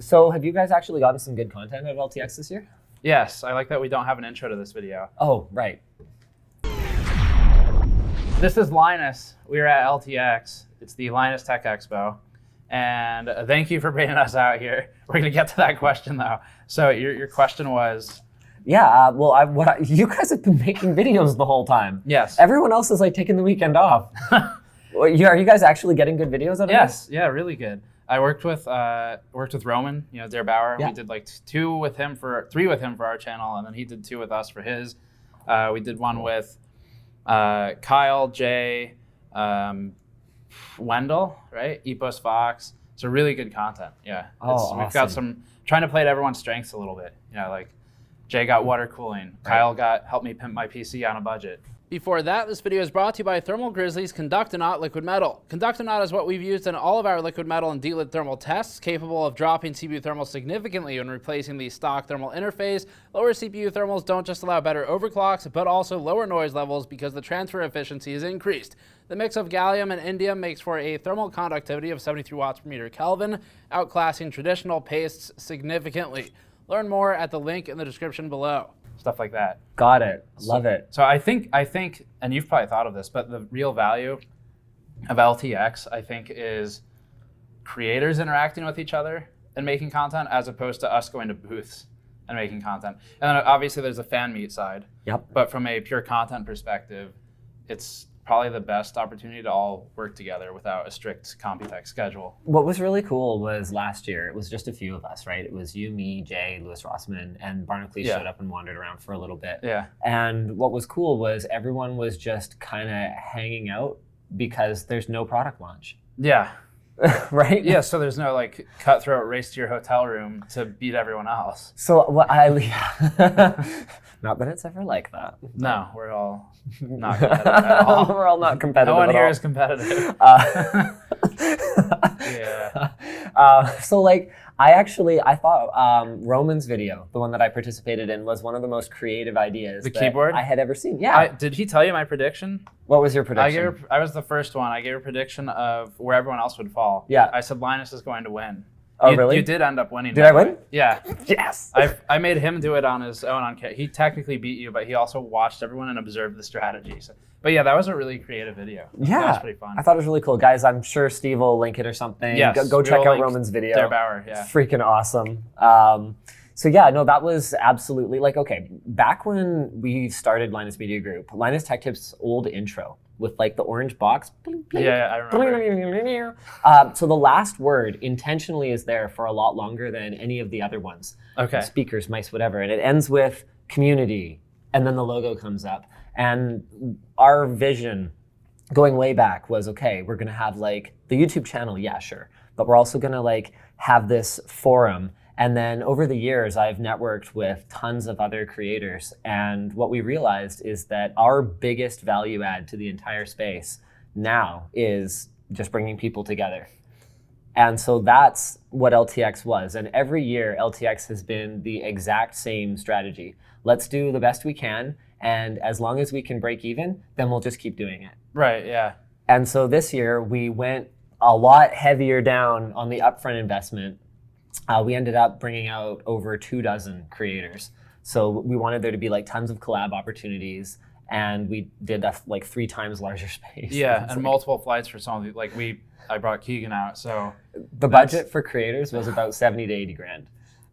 So have you guys actually gotten some good content out of LTX this year? Yes, I like that we don't have an intro to this video. Oh, right. This is Linus. We are at LTX. It's the Linus Tech Expo. And thank you for bringing us out here. We're going to get to that question, though. So your question was? Yeah, you guys have been making videos the whole time. Yes. Everyone else is like taking the weekend off. Are you guys actually getting good videos out of this? Yes, yeah, really good. I worked with Roman, Der Bauer. Yeah. We did like three with him for our channel, and then he did 2 with us for his. We did one with Kyle, Jay, Wendell, right? Epos Fox. So really good content. Yeah. Awesome. We've got trying to play to everyone's strengths a little bit. Like Jay got water cooling. Kyle helped me pimp my PC on a budget. Before that, this video is brought to you by Thermal Grizzly's Conductonaut Liquid Metal. Conductonaut is what we've used in all of our liquid metal and delit thermal tests, capable of dropping CPU thermals significantly when replacing the stock thermal interface. Lower CPU thermals don't just allow better overclocks, but also lower noise levels because the transfer efficiency is increased. The mix of gallium and indium makes for a thermal conductivity of 73 watts per meter Kelvin, outclassing traditional pastes significantly. Learn more at the link in the description below. Stuff like that. Got it. Love it. So I think, and you've probably thought of this, but the real value of LTX, I think, is creators interacting with each other and making content, as opposed to us going to booths and making content. And then obviously there's a fan meet side. Yep. But from a pure content perspective, it's probably the best opportunity to all work together without a strict Computech schedule. What was really cool was last year, it was just a few of us, right? It was you, me, Jay, Louis Rossman, and Barnacle showed up and wandered around for a little bit. Yeah. And what was cool was everyone was just kind of hanging out because there's no product launch. Yeah. Right? Yeah, so there's no like cutthroat race to your hotel room to beat everyone else. So not that it's ever like that. No, we're all not competitive at all. We're all not competitive. No one at here all. is competitive. Yeah. So like, I thought Roman's video, the one that I participated in, was one of the most creative ideas The keyboard I had ever seen. Yeah. Did he tell you my prediction? What was your prediction? I was the first one. I gave a prediction of where everyone else would fall. Yeah. I said Linus is going to win. Oh, really? You did end up winning. Did I win? Yeah. Yes. I made him do it on his own. He technically beat you, but he also watched everyone and observed the strategy. But yeah, that was a really creative video. Yeah. That was pretty fun. I thought it was really cool. Guys, I'm sure Steve will link it or something. Yes. Go check out Roman's video. Der Bauer, yeah. It's freaking awesome. So yeah, no, that was absolutely okay, back when we started Linus Media Group, Linus Tech Tips' old intro with like the orange box. Blink, blink, yeah, I remember. So the last word intentionally is there for a lot longer than any of the other ones. Okay. Speakers, mice, whatever. And it ends with community, and then the logo comes up. And our vision going way back was, okay, we're gonna have like the YouTube channel, yeah, sure. But we're also gonna like have this forum. And then over the years, I've networked with tons of other creators. And what we realized is that our biggest value add to the entire space now is just bringing people together. And so that's what LTX was. And every year, LTX has been the exact same strategy. Let's do the best we can. And as long as we can break even, then we'll just keep doing it. Right, yeah. And so this year, we went a lot heavier down on the upfront investment. We ended up bringing out over 24 creators. So we wanted there to be like tons of collab opportunities, and we did a like 3 times larger space. Yeah, and multiple flights for some of the, I brought Keegan out, so. The budget for creators was about 70 to 80 grand.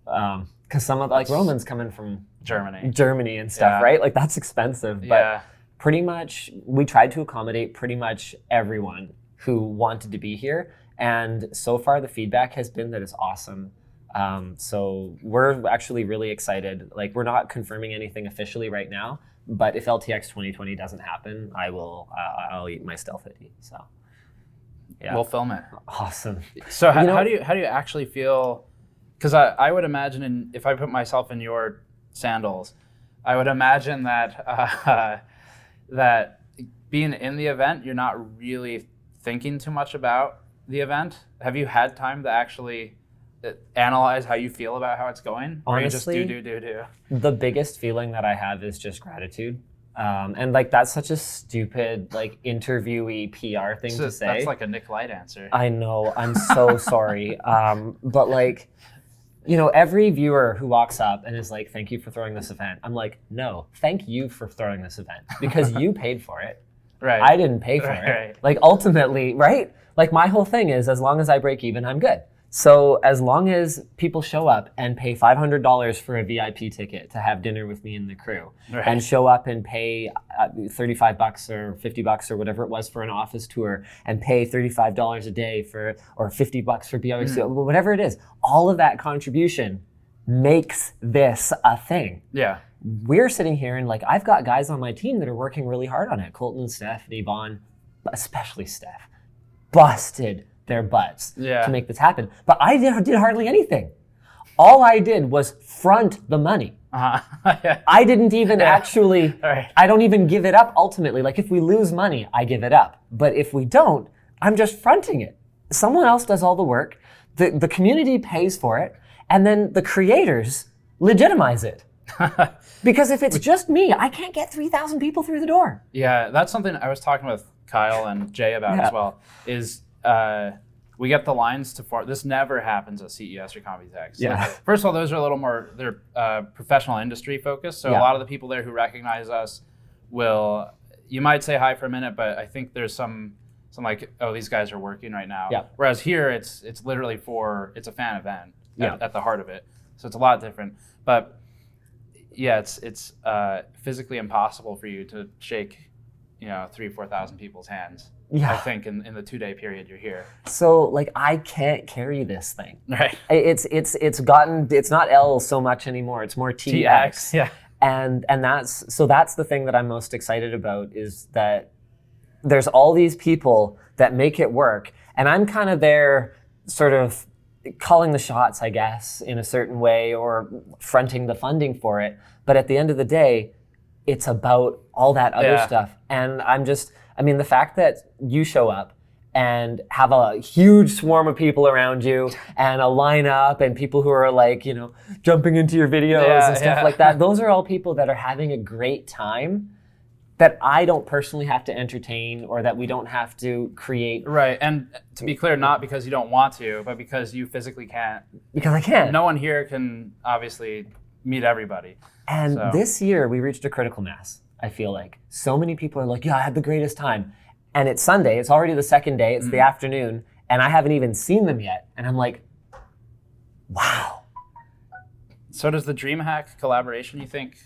Because some of Roman's coming from Germany and stuff, right? Like that's expensive. But pretty much, we tried to accommodate pretty much everyone who wanted to be here. And so far, the feedback has been that it's awesome. So we're actually really excited. Like, we're not confirming anything officially right now, but if LTX 2020 doesn't happen, I'll eat my stealth hoodie. So yeah, we'll film it. Awesome. So how do you actually feel? Because I would imagine, if I put myself in your sandals, I would imagine that that being in the event, you're not really thinking too much about the event. Have you had time to actually analyze how you feel about how it's going? Or Honestly, you just do? The biggest feeling that I have is just gratitude. And like, that's such a stupid, like, interviewee PR thing to say. That's like a Nick Light answer. I know, I'm so sorry. But like, You know, every viewer who walks up and is like, thank you for throwing this event. I'm like, no, thank you for throwing this event because you paid for it. Right. I didn't pay for it. Right. Like ultimately, right? Like my whole thing is as long as I break even, I'm good. So as long as people show up and pay $500 for a VIP ticket to have dinner with me and the crew, Right. and show up and pay $35 or $50 or whatever it was for an office tour, and pay $35 a day for, or $50 for BRC, whatever it is, all of that contribution makes this a thing. Yeah. We're sitting here and like, I've got guys on my team that are working really hard on it. Colton, Steph, and Yvonne, especially Steph, busted their butts to make this happen. But I did hardly anything. All I did was front the money. Yeah. I didn't even actually, Right. I don't even give it up ultimately. Like if we lose money, I give it up. But if we don't, I'm just fronting it. Someone else does all the work. The community pays for it. And then the creators legitimize it. Because if it's just me, I can't get 3,000 people through the door. Yeah, that's something I was talking with Kyle and Jay about as well, is we get the lines to form. This never happens at CES or Computex. Yeah. Like, first of all, those are a little more, they're professional industry focused. So a lot of the people there who recognize us will, you might say hi for a minute, but I think there's some like, oh, these guys are working right now. Yeah. Whereas here, it's literally it's a fan event at the heart of it. So it's a lot different. But yeah, it's physically impossible for you to shake, 3,000-4,000 people's hands. Yeah. I think in the 2-day period you're here. So like I can't carry this thing. Right. It's not L so much anymore. It's more TX. Yeah. And that's the thing that I'm most excited about, is that there's all these people that make it work, and I'm kind of there sort of calling the shots, I guess, in a certain way, or fronting the funding for it. But at the end of the day, it's about all that other stuff. And the fact that you show up and have a huge swarm of people around you and a lineup and people who are like, jumping into your videos and stuff like that, those are all people that are having a great time that I don't personally have to entertain, or that we don't have to create. Right, and to be clear, not because you don't want to, but because you physically can't. Because I can't. No one here can obviously meet everybody. And this year we reached a critical mass, I feel like. So many people are like, yeah, I had the greatest time. And it's Sunday, it's already the second day, it's the afternoon, and I haven't even seen them yet. And I'm like, wow. So does the DreamHack collaboration, you think,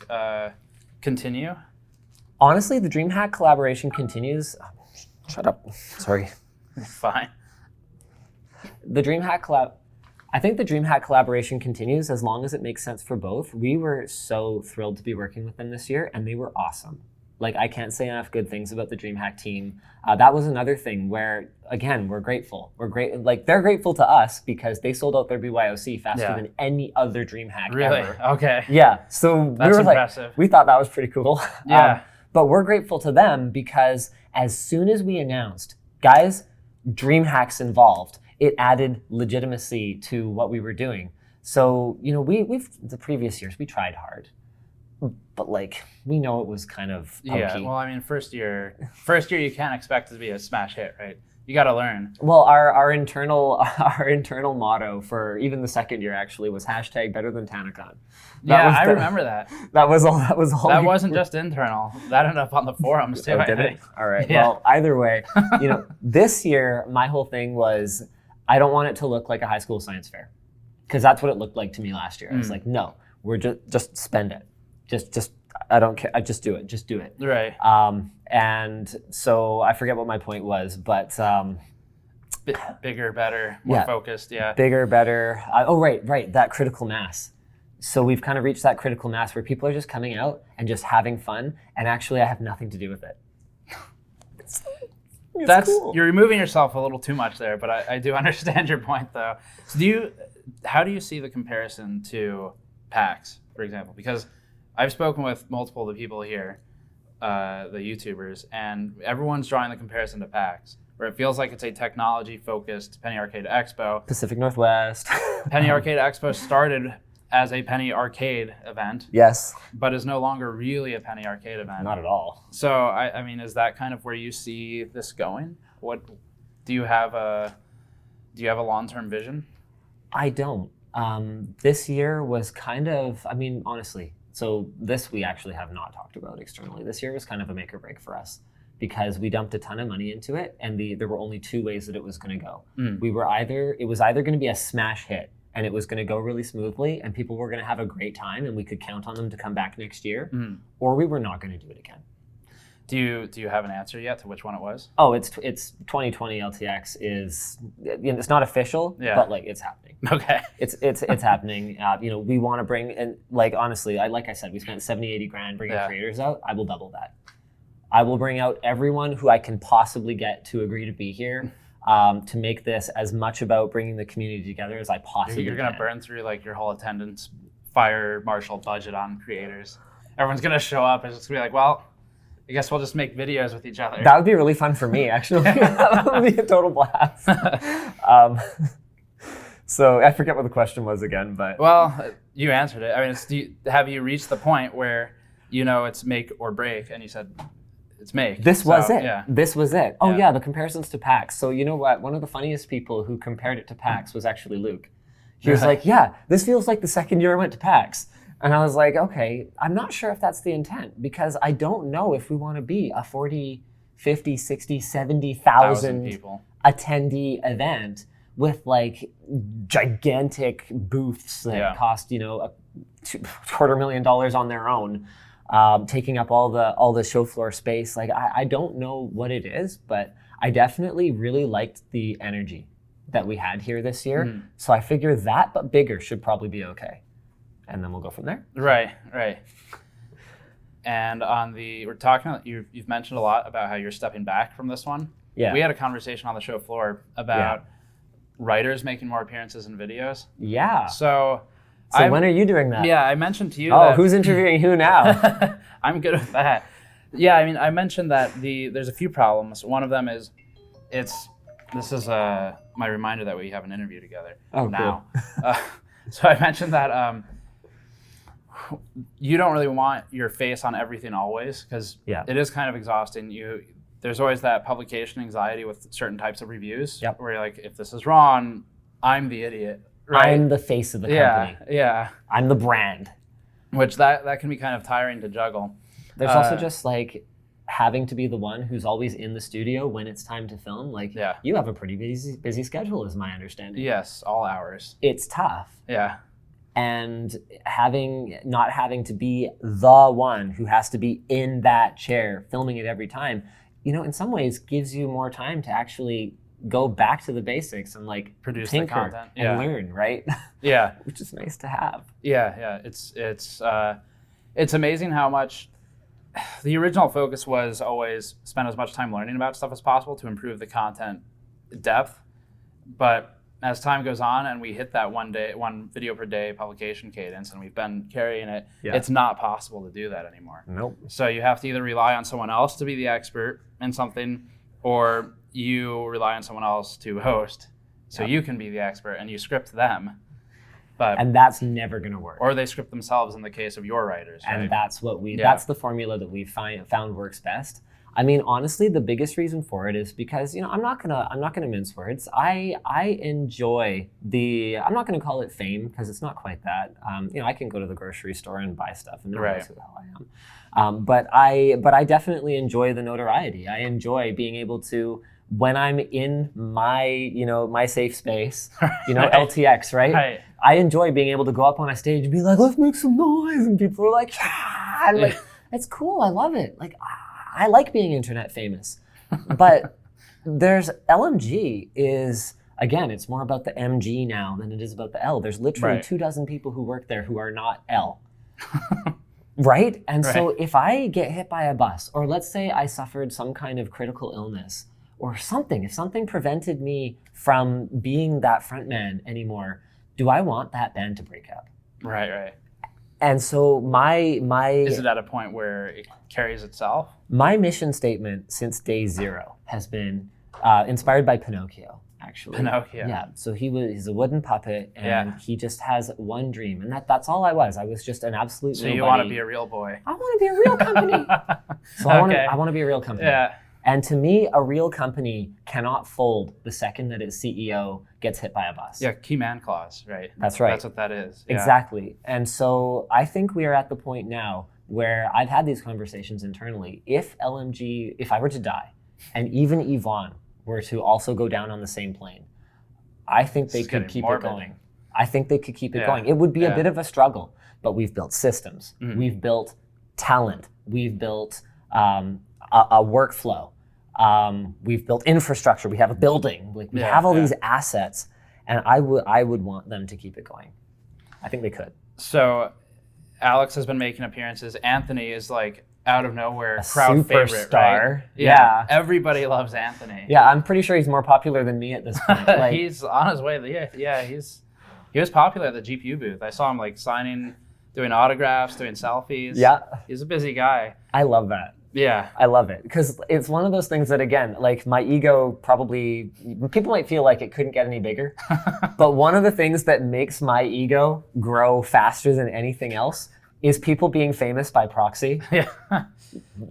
continue? Honestly, the DreamHack collaboration continues. Shut up. Sorry. Fine. I think the DreamHack collaboration continues as long as it makes sense for both. We were so thrilled to be working with them this year, and they were awesome. Like, I can't say enough good things about the DreamHack team. That was another thing where, again, we're grateful. They're grateful to us because they sold out their BYOC faster than any other DreamHack really? ever. Okay. Yeah. So That's impressive. We thought that was pretty cool. Yeah. But we're grateful to them because as soon as we announced, guys, DreamHack's involved, it added legitimacy to what we were doing. So, we've the previous years, we tried hard. But we know it was kind of pokey. Yeah, well, first year you can't expect it to be a smash hit, right? You got to learn. Well, our internal motto for even the second year actually was #BetterThanTanaCon. I remember that. That was all. That wasn't just internal. That ended up on the forums too. Oh, did it? All right. Yeah. Well, either way, this year my whole thing was I don't want it to look like a high school science fair, because that's what it looked like to me last year. I was like, no, we're just spend it. Just I don't care. I just do it. Just do it. Right. And so I forget what my point was, but bigger, better, more focused. Yeah. Bigger, better. Right. That critical mass. So we've kind of reached that critical mass where people are just coming out and just having fun, and actually I have nothing to do with it. That's cool. You're removing yourself a little too much there, but I do understand your point though. So how do you see the comparison to PAX, for example? Because I've spoken with multiple of the people here, the YouTubers, and everyone's drawing the comparison to PAX, where it feels like it's a technology-focused Penny Arcade Expo. Pacific Northwest. Penny Arcade Expo started as a Penny Arcade event. Yes. But is no longer really a Penny Arcade event. Not at all. So, is that kind of where you see this going? What do you have a long-term vision? I don't. This year was kind of, I mean, honestly, so this we actually have not talked about externally. This year was kind of a make or break for us because we dumped a ton of money into it, and there were only two ways that it was going to go. It was either going to be a smash hit, and it was going to go really smoothly, and people were going to have a great time, and we could count on them to come back next year, or we were not going to do it again. Do you have an answer yet to which one it was? Oh, it's 2020 LTX is, it's not official, but like it's happening. Okay. It's happening. We want to bring, and like honestly, like I said, we spent 70, 80 grand bringing creators out. I will double that. I will bring out everyone who I can possibly get to agree to be here. To make this as much about bringing the community together as I possibly can. You're going to burn through like your whole attendance fire marshal budget on creators. Everyone's going to show up and it's going to be like, well, I guess we'll just make videos with each other. That would be really fun for me, actually. That would be a total blast. So I forget what the question was again, but... Well, you answered it. I mean, have you reached the point where it's make or break, and you said... It's make. This was it. Yeah. This was it. Oh yeah, the comparisons to PAX. So you know what? One of the funniest people who compared it to PAX was actually Luke. He was like, yeah, this feels like the second year I went to PAX. And I was like, okay, I'm not sure if that's the intent because I don't know if we want to be a 40, 50, 60, 70,000 people attendee event with like gigantic booths that cost, $250,000 on their own. Taking up all the show floor space. Like I don't know what it is, but I definitely really liked the energy that we had here this year. So I figure that, but bigger, should probably be okay. And then we'll go from there. Right. And we're talking, you've mentioned a lot about how you're stepping back from this one. Yeah. We had a conversation on the show floor about writers making more appearances in videos. Yeah. So when are you doing that? Yeah, I mentioned to you who's interviewing who now? I'm good with that. Yeah, I mean, I mentioned that there's a few problems. One of them is this is my reminder that we have an interview together now. Cool. So I mentioned that you don't really want your face on everything always because it is kind of exhausting. There's always that publication anxiety with certain types of reviews where you're like, if this is wrong, I'm the idiot. Right? I'm the face of the company. Yeah. I'm the brand. Which that can be kind of tiring to juggle. There's also just like having to be the one who's always in the studio when it's time to film. Like you have a pretty busy schedule is my understanding. Yes, all hours. It's tough. Yeah. And not having to be the one who has to be in that chair filming it every time, in some ways gives you more time to actually go back to the basics and like produce tinker the content and learn, right? Yeah. Which is nice to have. Yeah. It's amazing how much the original focus was always spend as much time learning about stuff as possible to improve the content depth. But as time goes on and we hit that one video per day publication cadence and we've been carrying it, it's not possible to do that anymore. Nope. So you have to either rely on someone else to be the expert in something, or you rely on someone else to host so you can be the expert and you script them. And that's never going to work. Or they script themselves in the case of your writers. Right? And that's that's the formula that we've found works best. I mean, honestly, the biggest reason for it is because, I'm not gonna mince words. I enjoy I'm not gonna call it fame because it's not quite that. I can go to the grocery store and buy stuff and no one knows who the hell I am. But I definitely enjoy the notoriety. I enjoy being able to, when I'm in my, my safe space, LTX, right? I enjoy being able to go up on a stage and be like, let's make some noise. And people are like, ah! I'm like, it's cool. I love it. Like, I like being internet famous. But there's LMG is, again, it's more about the MG now than it is about the L. There's literally 24 people who work there who are not L. Right? And so if I get hit by a bus, or let's say I suffered some kind of critical illness or something, if something prevented me from being that front man anymore, do I want that band to break up? Right. And so my is it at a point where it carries itself? My mission statement since day zero has been inspired by Pinocchio, actually. Pinocchio. Yeah. So he's a wooden puppet, and he just has one dream, and that's all I was. I was just an absolute. So you want to be a real boy? I want to be a real company. So I want to be a real company. Yeah. And to me, a real company cannot fold the second that its CEO gets hit by a bus. Yeah, key man clause, right? That's right. That's what that is. Yeah. Exactly. And so I think we are at the point now where I've had these conversations internally. If LMG, if I were to die, and even Yvonne were to also go down on the same plane, I think they could keep it going. I think they could keep it going. It would be a bit of a struggle, but we've built systems. We've built talent. We've built a workflow. We've built infrastructure. We have a building. Like we have all these assets, and I would want them to keep it going. I think they could. So Alex has been making appearances. Anthony is like out of nowhere crowd favorite, right? Yeah. Everybody loves Anthony. Yeah, I'm pretty sure he's more popular than me at this point. Like, he's on his way. He was popular at the GPU booth. I saw him like signing, doing autographs, doing selfies. Yeah. He's a busy guy. I love that. Yeah. I love it because it's one of those things that, again, like my ego probably, people might feel like it couldn't get any bigger, but one of the things that makes my ego grow faster than anything else is people being famous by proxy. Yeah.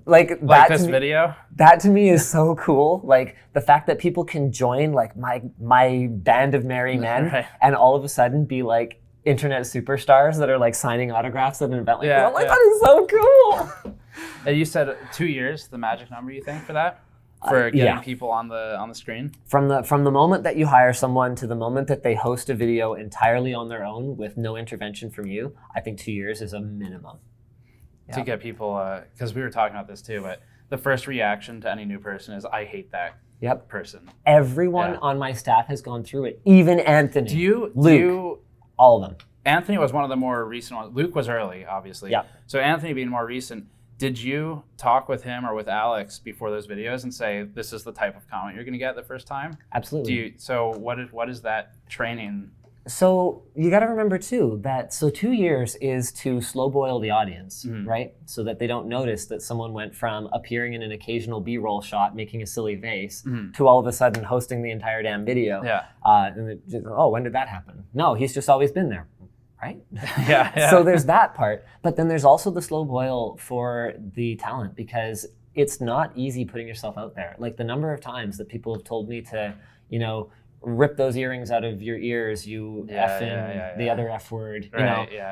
Like this video? That to me is so cool. Like the fact that people can join like my band of merry men and all of a sudden be like internet superstars that are like signing autographs at an event like that. I'm like, that is so cool. You said 2 years, the magic number, you think, for that? For getting people on the screen? From the moment that you hire someone to the moment that they host a video entirely on their own with no intervention from you, I think 2 years is a minimum. To get people, because we were talking about this too, but the first reaction to any new person is, I hate that person. Everyone on my staff has gone through it, even Anthony. Luke, all of them. Anthony was one of the more recent ones. Luke was early, obviously. Yeah. So Anthony being more recent, did you talk with him or with Alex before those videos and say, this is the type of comment you're going to get the first time? Absolutely. So what is that training? So you got to remember too that 2 years is to slow boil the audience, right? So that they don't notice that someone went from appearing in an occasional B-roll shot, making a silly face, to all of a sudden hosting the entire damn video. Yeah. And when did that happen? No, he's just always been there, right? Yeah. So there's that part, but then there's also the slow boil for the talent because it's not easy putting yourself out there. Like the number of times that people have told me to, rip those earrings out of your ears, you effing the other F word,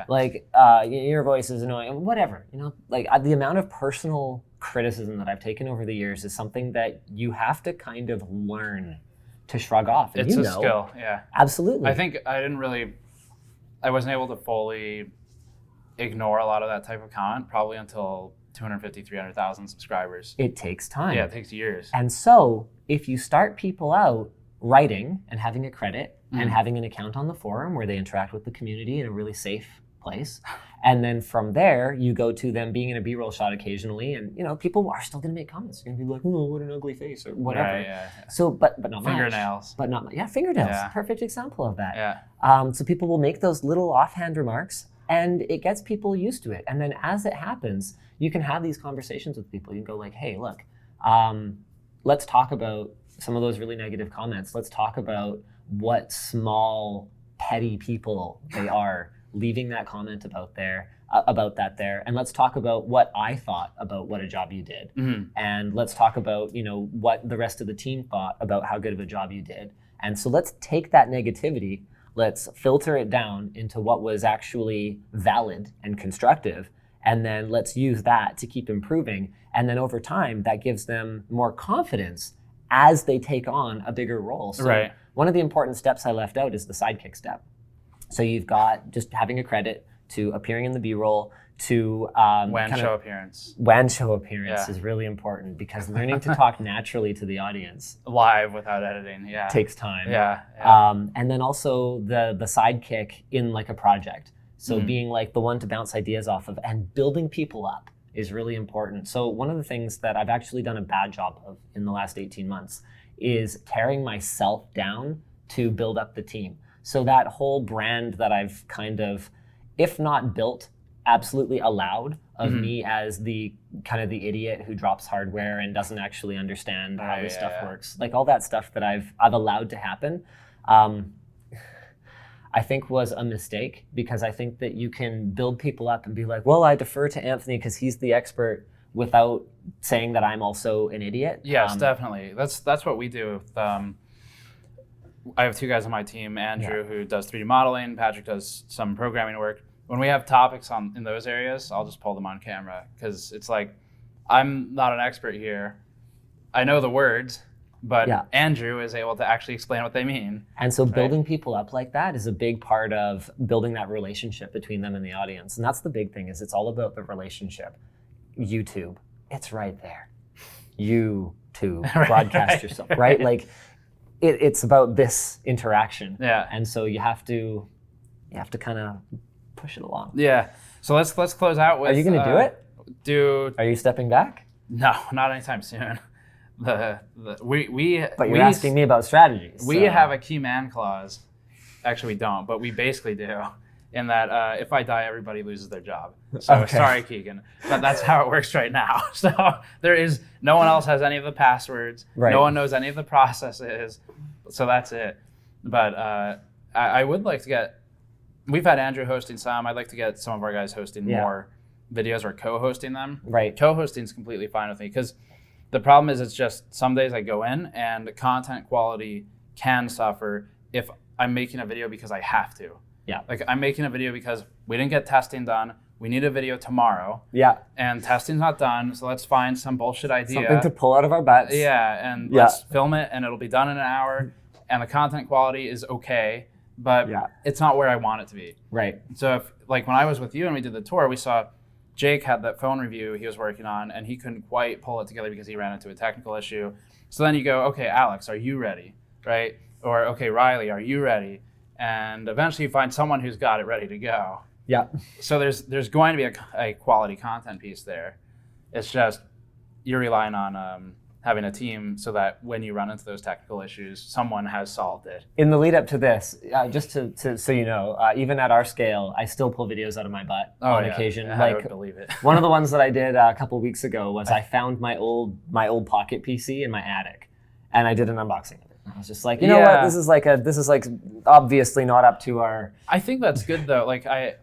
like your voice is annoying, whatever, like the amount of personal criticism that I've taken over the years is something that you have to kind of learn to shrug off. And it's a skill, yeah. Absolutely. I think I wasn't able to fully ignore a lot of that type of comment probably until 250, 300,000 subscribers. It takes time. Yeah, it takes years. And so if you start people out writing and having a credit and having an account on the forum where they interact with the community in a really safe place. And then from there, you go to them being in a B-roll shot occasionally and, people are still going to make comments. They're going to be like, oh, what an ugly face or whatever. Right, yeah. So, but not fingernails. Much. But not, fingernails. Yeah. Perfect example of that. Yeah. So people will make those little offhand remarks and it gets people used to it. And then as it happens, you can have these conversations with people. You can go like, hey, look, let's talk about some of those really negative comments. Let's talk about what small, petty people they are leaving that comment about that there. And let's talk about what I thought about what a job you did. And let's talk about, what the rest of the team thought about how good of a job you did. And so let's take that negativity, let's filter it down into what was actually valid and constructive. And then let's use that to keep improving. And then over time, that gives them more confidence as they take on a bigger role. So one of the important steps I left out is the sidekick step. So you've got just having a credit to appearing in the B-roll to WAN show appearance. WAN show appearance is really important because learning to talk naturally to the audience live without editing takes time. Yeah. And then also the sidekick in like a project. So being like the one to bounce ideas off of and building people up is really important. So one of the things that I've actually done a bad job of in the last 18 months is tearing myself down to build up the team. So that whole brand that I've kind of, if not built, absolutely allowed of me as the kind of the idiot who drops hardware and doesn't actually understand how this stuff works. Like all that stuff that I've allowed to happen, I think was a mistake because I think that you can build people up and be like, well, I defer to Anthony because he's the expert, without saying that I'm also an idiot. Yes, definitely. That's what we do. I have 2 guys on my team, Andrew, who does 3D modeling, Patrick does some programming work. When we have topics in those areas, I'll just pull them on camera because it's like, I'm not an expert here. I know the words, but Andrew is able to actually explain what they mean. And so building people up like that is a big part of building that relationship between them and the audience. And that's the big thing, is it's all about the relationship. YouTube, it's right there. YouTube, broadcast yourself, right? Like, it's about this interaction. Yeah. And so you have to kind of push it along. Yeah. So let's close out with. Are you going to do it? Dude. Are you stepping back? No, not anytime soon. But you're asking me about strategies. We have a key man clause. Actually, we don't, but we basically do. In that if I die, everybody loses their job. So sorry, Keegan, but that's how it works right now. So no one else has any of the passwords. Right. No one knows any of the processes. So that's it. But I would like to get. We've had Andrew hosting some. I'd like to get some of our guys hosting more videos or co-hosting them. Right. Co-hosting is completely fine with me because the problem is it's just some days I go in and content quality can suffer if I'm making a video because I have to. Yeah. Like I'm making a video because we didn't get testing done. We need a video tomorrow. Yeah. And testing's not done, so let's find some bullshit idea. Something to pull out of our butts. Yeah, and let's film it and it'll be done in an hour and the content quality is okay, but it's not where I want it to be. Right. So if like when I was with you and we did the tour, we saw Jake had that phone review he was working on and he couldn't quite pull it together because he ran into a technical issue. So then you go, okay, Alex, are you ready? Right? Or okay, Riley, are you ready? And eventually you find someone who's got it ready to go. Yeah. So there's going to be a quality content piece there. It's just you're relying on having a team so that when you run into those technical issues, someone has solved it. In the lead up to this, just to so you know, even at our scale, I still pull videos out of my butt on occasion. Yeah, I would believe it. One of the ones that I did a couple weeks ago was I found my old Pocket PC in my attic, and I did an unboxing of it. I was just like, you know what? This is like obviously not up to our. I think that's good though. Like I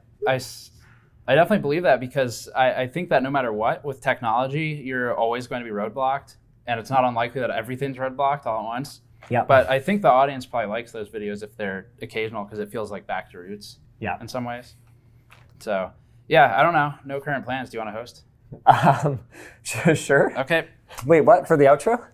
definitely believe that because I think that no matter what with technology, you're always going to be roadblocked, and it's not unlikely that everything's roadblocked all at once. Yeah. But I think the audience probably likes those videos if they're occasional because it feels like back to roots. Yeah. In some ways. So yeah, I don't know. No current plans. Do you want to host? Sure. Okay. Wait, what for the outro?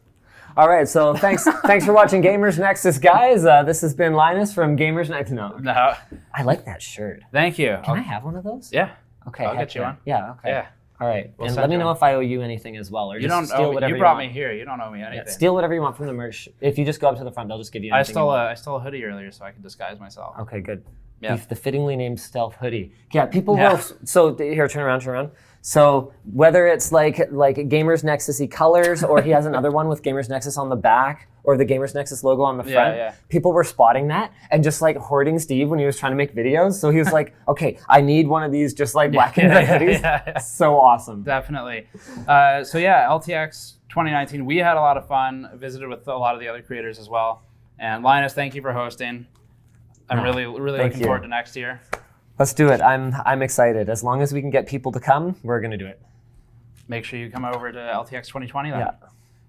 All right, so thanks for watching Gamers Nexus, guys. This has been Linus from Gamers Nexus. No. I like that shirt. Thank you. Can I have one of those? Yeah. Okay. I'll get you one. Yeah. Okay. Yeah. All right. And let me know if I owe you anything as well, or you just steal whatever you brought me here. You don't owe me anything. Yeah, steal whatever you want from the merch. If you just go up to the front, they'll just give you anything. I stole a hoodie earlier, so I can disguise myself. Okay, good. Yeah. The fittingly named stealth hoodie. Yeah. People will. So here, turn around. So whether it's like Gamers Nexus-y colors, or he has another one with Gamers Nexus on the back, or the Gamers Nexus logo on the front, people were spotting that and just like hoarding Steve when he was trying to make videos. So he was like, okay, I need one of these just like black and gray hoodies. Yeah. So awesome. Definitely. So yeah, LTX 2019, we had a lot of fun, visited with a lot of the other creators as well. And Linus, thank you for hosting. I'm really looking forward to next year. Let's do it. I'm excited. As long as we can get people to come, we're going to do it. Make sure you come over to LTX 2020 then. Yeah.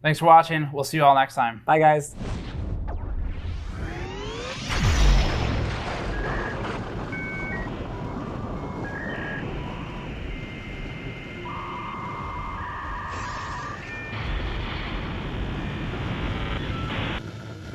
Thanks for watching. We'll see you all next time. Bye, guys.